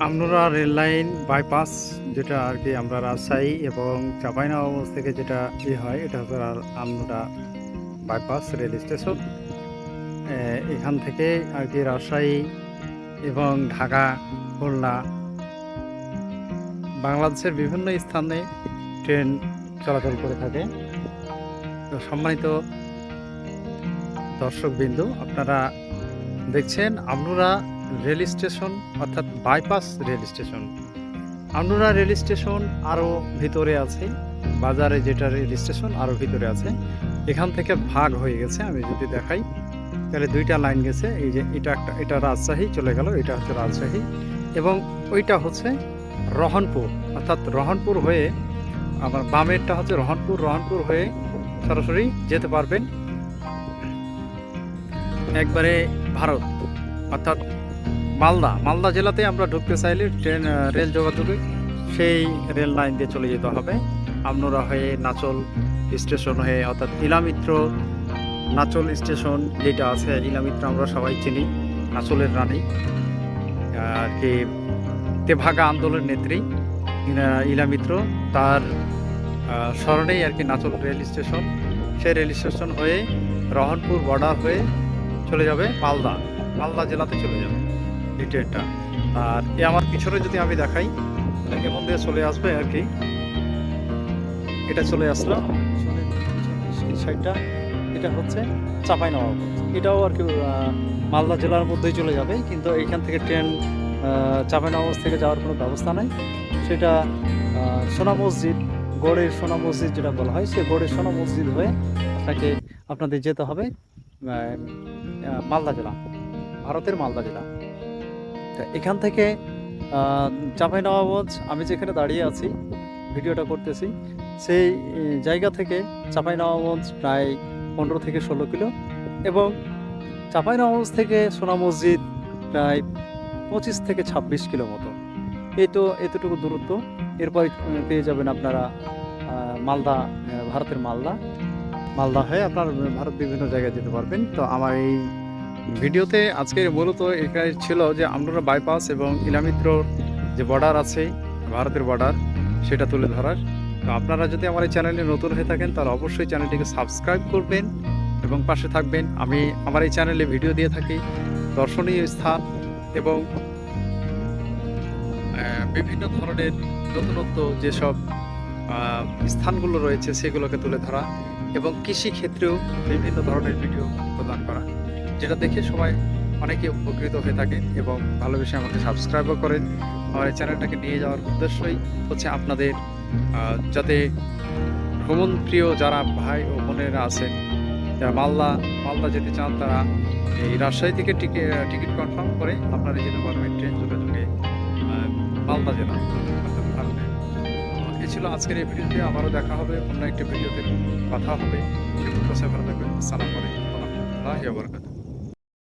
Amnura rail line bypass, যেটা আর কি আমরা রাজশাহী এবং চাঁপাইনবাবগঞ্জ থেকে যেটা হয়, এটা হচ্ছে আমনুরা বাইপাস রেল স্টেশন। এখান থেকে আর কি রাজশাহী এবং ঢাকা, খুলনা, বাংলাদেশের বিভিন্ন স্থানে ট্রেন চলাচল করে থাকে। তো সম্মানিত দর্শকবৃন্দ, আপনারা দেখছেন আমনুরা রেল স্টেশন, অর্থাৎ bypass rail station. Amnura rail station আরও ভিতরে আছে, বাজারে যেটা রেল স্টেশন আরও ভিতরে আছে। এখান থেকে ভাগ হয়ে গেছে। আমি যদি দেখাই তাহলে দুইটা লাইন গেছে। এই যে এটা রাজশাহী চলে গেল, এটা হচ্ছে রাজশাহী, এবং ওইটা হচ্ছে রহনপুর, অর্থাৎ রহনপুর হয়ে আমার বামেরটা হচ্ছে রহনপুর হয়ে সরাসরি যেতে পারবেন একবারে ভারত, অর্থাৎ মালদা জেলাতে আমরা ঢুকতে চাইলে রেল যোগাযোগে সেই রেল লাইন দিয়ে চলে যেতে হবে। আমনুরা হয়ে নাচল স্টেশন হয়ে, অর্থাৎ ইলামিত্র নাচল স্টেশন যেটা আছে, ইলামিত্র আমরা সবাই চিনি, নাচলের রানী আর কি, তেভাগা আন্দোলনের নেত্রী ইলামিত্র, তার স্মরণেই আর কি নাচল রেল স্টেশন। সেই রেল স্টেশন হয়ে রহনপুর বর্ডার হয়ে চলে যাবে মালদা জেলাতে চলে যাবে এই ট্রেনটা। আর আমার পিছনে যদি আমি দেখাই, এমন দিয়ে চলে আসবে আর কি, এটা চলে আসলো সাইডটা, এটা হচ্ছে চাঁপাইনবাবগঞ্জ। এটাও আর কি মালদা জেলার মধ্যেই চলে যাবে, কিন্তু এইখান থেকে ট্রেন চাঁপাইনবাবগঞ্জ থেকে যাওয়ার কোনো ব্যবস্থা নাই। সেটা সোনা মসজিদ, গড়ের সোনা মসজিদ যেটা বলা হয়, সে গড়ের সোনা মসজিদ হয়ে আপনাদের যেতে হবে মালদা জেলা, ভারতের মালদা জেলা। এখান থেকে চাঁপাইনবাবগঞ্জ, আমি যেখানে দাঁড়িয়ে আছি ভিডিওটা করতেছি, সেই জায়গা থেকে চাঁপাইনবাবগঞ্জ প্রায় 15 থেকে 16 কিলো, এবং চাঁপাইনবাবগঞ্জ থেকে সোনা মসজিদ প্রায় 25 থেকে 26 কিলো মতো। এতটুকু দূরত্ব। এরপর পেয়ে যাবেন আপনারা ভারতের মালদা হয়ে আপনার ভারত বিভিন্ন জায়গায় যেতে পারবেন। তো আমার এই ভিডিওতে আজকে মূলত এখানে ছিল যে আমনুরা বাইপাস এবং ইলামিত্রর যে বর্ডার আছে, ভারতের বর্ডার, সেটা তুলে ধরার। তো আপনারা যদি আমার এই চ্যানেলে নতুন হয়ে থাকেন তাহলে অবশ্যই চ্যানেলটিকে সাবস্ক্রাইব করবেন এবং পাশে থাকবেন। আমি আমার এই চ্যানেলে ভিডিও দিয়ে থাকি দর্শনীয় স্থান এবং বিভিন্ন ধরনের নতুনত্ব যেসব স্থানগুলো রয়েছে সেগুলোকে তুলে ধরা, এবং কৃষি ক্ষেত্রেও বিভিন্ন ধরনের ভিডিও প্রদান করা, যেটা দেখে সবাই অনেকে উপকৃত হয়ে থাকেন এবং ভালোবেসে আমাকে সাবস্ক্রাইবও করেন। আমার এই চ্যানেলটাকে নিয়ে যাওয়ার উদ্দেশ্যই হচ্ছে আপনাদের যাতে ভ্রমণ প্রিয় যারা ভাই ও বোনেরা আছেন, যারা মালদা যেতে চান, তারা এই রাজশাহী থেকে টিকিট কনফার্ম করে আপনারা যেতে পারবেন ট্রেন যোগাযোগে মালদা জেলা, অর্থাৎ ভারতে। এই ছিল আজকের এই ভিডিওতে। আবারও দেখা হবে অন্য একটি ভিডিওতে, কথা হবে। সে ভালো থাকবেন। আসসালামু আলাইকুম ওয়া রাহমাতুল্লাহি ওয়া বারাকাতুহু।